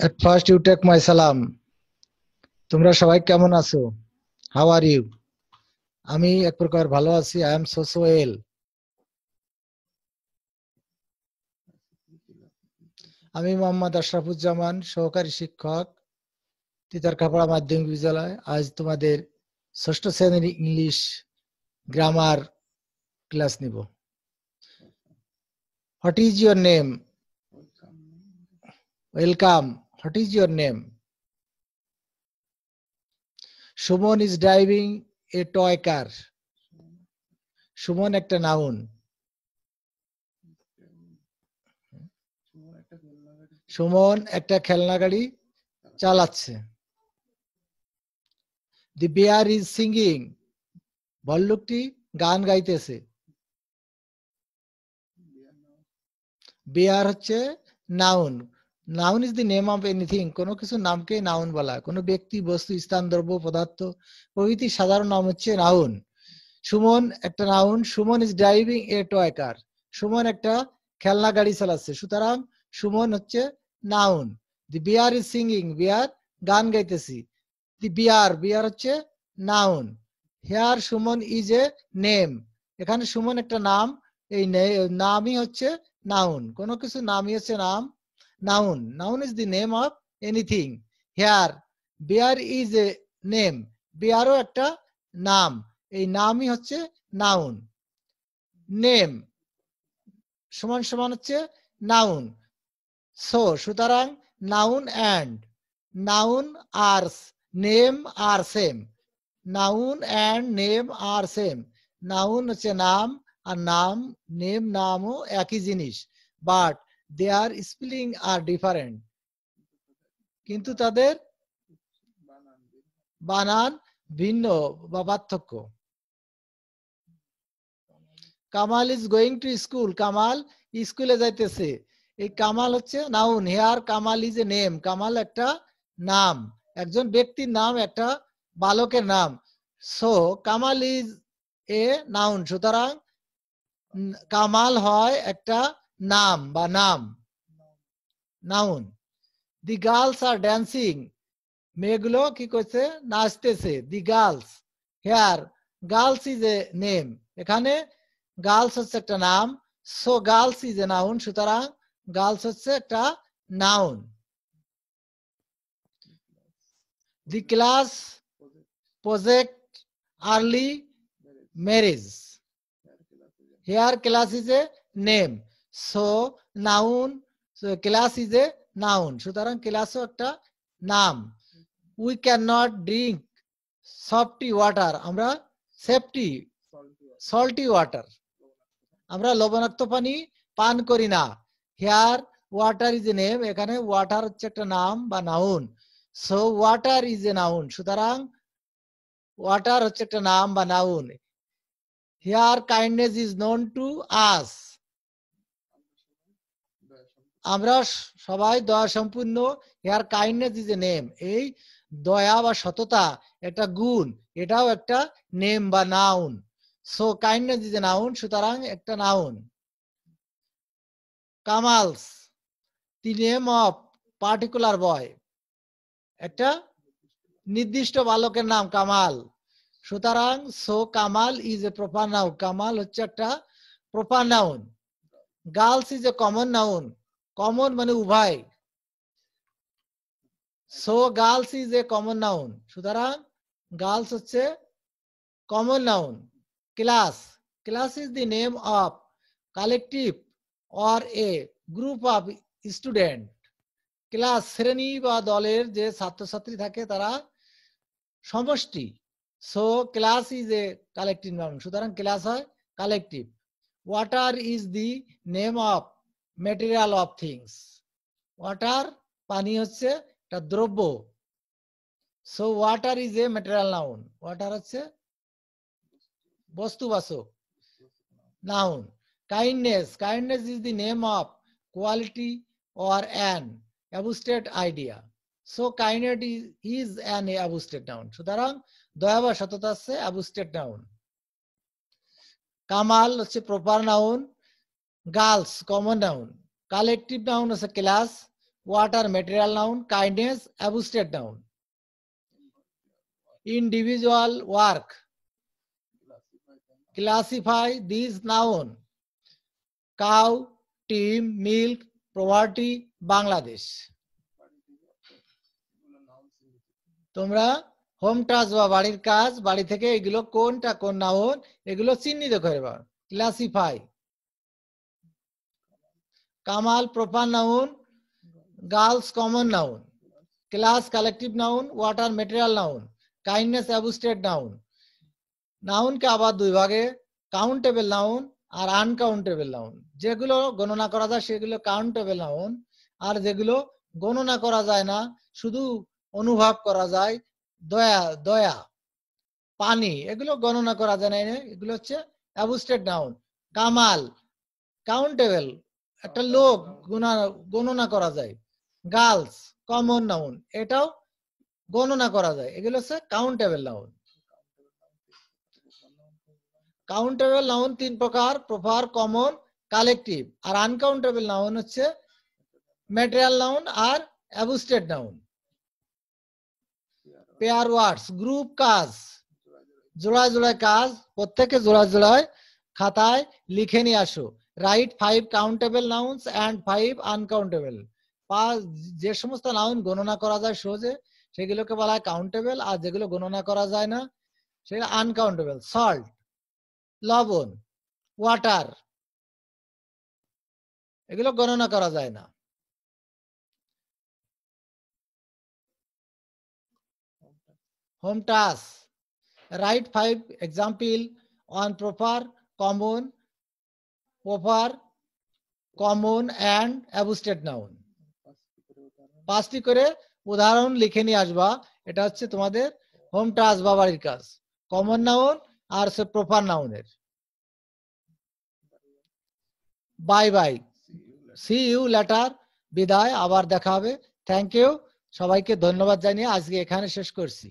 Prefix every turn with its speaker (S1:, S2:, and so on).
S1: At first you take my salam. তোমরা সবাই কেমন আছো? How are you? আমি এক প্রকার ভালো আছি. I am so well. আমি মোহাম্মদ আশরাফুজ্জামান, সহকারী শিক্ষক, তিতারকাপাড়া মাধ্যমিক বিদ্যালয়। আজ তোমাদের ষষ্ঠ শ্রেণীর ইংলিশ গ্রামার ক্লাস নিব। What is your name? Welcome. What is your name? Suman is driving a toy car. Suman একটা নাউন। সুমন একটা খেলনা গাড়ি চালাচ্ছে। The bear is singing. ভল্লুকটি গান গাইতেছে। bear হচ্ছে noun. Noun is the name of anything. কোনো কিছু নামকে নাউন বলা। কোনো ব্যক্তি, বস্তু, স্থান, দ্রব্য, পদার্থ প্রভৃতি সাধারণ নাম হচ্ছে নাউন। সুমন একটা noun. Suman is driving a toy car. Suman একটা খেলনা গাড়ি চালাচ্ছে। সুতরাং সুমন হচ্ছে noun. The bear is singing. Bear গান গাইতেছি। দি বিয়ার, বিয়ার হচ্ছে noun. Here Suman is a name. এখানে সুমন একটা নাম। এই নামই হচ্ছে নাউন। কোনো কিছু নামই হচ্ছে নাম, noun. Noun is the name of anything. Here bear is a name. বিয়ারও একটা নাম। এই নামই হচ্ছে নাউন। নেম সমান সমান হচ্ছে নাউন। সো সুতরাং নাউন অ্যান্ড নাউন আর name are same. Noun and name are same. Noun হচ্ছে নাম, আর নাম নেম নামও একই জিনিস। But their spelling are different. কিন্তু তাদের বানান ভিন্ন বা পার্থক্য। Kamal is going to school. Kamal স্কুলে যাইতেছে। এই কামাল হচ্ছে noun. Here Kamal is a name. Kamal একটা নাম, একজন ব্যক্তির নাম, একটা বালকের নাম। So Kamal is a noun. সুতরাং কামাল হয় একটা নাম বা নাম, noun. The girls are dancing. মেয়েগুলো কি করছে? নাচতেছে। The girls. Here girls is a name. এখানে গার্লস হচ্ছে একটা নাম। So girls is a noun. সুতরাং গার্লস হচ্ছে একটা noun. The class project early marriage. Here class is a name. So noun, class is a noun. সুতরাং ক্লাসও একটা নাম। We can not drink softy water. আমরা সেফটি সল্টি ওয়াটার, আমরা লবণাক্ত পানি পান করি না। Here water is a name. এখানে ওয়াটার হচ্ছে একটা নাম বা noun. So water is a noun. সুতরাং ওয়াটার হচ্ছে একটা নাম বা noun. Here kindness is known to us. আমরা সবাই দয়া সম্পূর্ণ। Here kindness is a name. এই দয়া বা সততা একটা গুণ, এটাও একটা নেম বা noun. So kindness is a noun. সুতরাং একটা noun. Kamal's the name of particular boy. একটা নির্দিষ্ট বালকের নাম কামাল। সুতরাং so Kamal is a proper noun. Kamal হচ্ছে একটা proper noun. Girls is a common noun. Common মানে উভয়। So girls is a common noun. সুতরাং গার্লস হচ্ছে common noun. Class, class is the name of collective or a group of student. Class শ্রেণী বা দলের যে ছাত্রছাত্রী থাকে তারা সমষ্টি। So class is a collective noun. সুতরাং ক্লাস হয় collective. Water is the name of material of things. Water পানি হচ্ছে একটা দ্রব্য। So water is a material noun. Water হচ্ছে বস্তুবাচক noun. Kindness, kindness is the name of quality or an abstract idea. So kindness is an abstract noun. সুতরাং দয়া বা সততা হচ্ছে abstract noun. কামাল হচ্ছে proper noun. Girls common noun. Collective noun হচ্ছে class. What are material noun? Kindness, abstract noun. Individual work. Classify these noun. Cow, team, milk, poverty, Bangladesh. তোমরা home task বা বাড়ির কাজ, বাড়ি থেকে এগুলো কোনটা কোন নাউন এগুলো চিহ্নিত করবা। Classify. Kamal proper noun, girls common noun, class collective noun, water material noun, kindness abstract noun. নাউনকে আবার দুই ভাগে, কাউন্টেবল নাউন আর আনকাউন্টেবল নাউন। যেগুলো গণনা করা যায় সেগুলো কাউন্টেবল নাউন, আর যেগুলো গণনা করা যায় না শুধু অনুভব করা যায়, দয়া দয়া পানি, এগুলো গণনা করা যায় না, এগুলো হচ্ছে অ্যাবস্ট্রাক্ট নাউন। কামাল কাউন্টেবল, একটা লোক গণনা করা যায়। গার্লস কমন নাউন, এটাও গণনা করা যায়, এগুলো হচ্ছে কাউন্টেবল নাউন। কাউন্টেবল নাউন তিন প্রকার, প্রপার, কমন, কালেকটিভ। আর আনকাউন্টেবল নাউন হচ্ছে ম্যাটেরিয়াল নাউন আর অ্যাবস্ট্রাক্ট নাউন। পেয়ার ওয়ার্ডস, গ্রুপ কাজ, জোড়ায় জোড়ায় কাজ, প্রত্যেকে জোড়ায় জোড়ায় খাতায় লিখে নিয়ে আসো। Write 5 countable nouns and 5 uncountable. যে সমস্ত নাউন গণনা করা যায় সহজে সেগুলোকে বলা হয় কাউন্টেবল, আর যেগুলো গণনা করা যায় না সেগুলো আনকাউন্টেবল। সল্ট লবণ, ওয়াটার, এগুলো গণনা করা যায় না। Home task, write 5 example on proper, common and abstract noun. 5টি করে উদাহরণ লিখে নিয়ে আসবা। এটা হচ্ছে তোমাদের হোম টাস্ক বা বাড়ির কাজ, কমন নাউন আর প্রপার নাউনের। Bye bye, see you later, বিদায়, আবার দেখা হবে। থ্যাংক ইউ, সবাইকে ধন্যবাদ জানিয়ে আজকে এখানে শেষ করছি।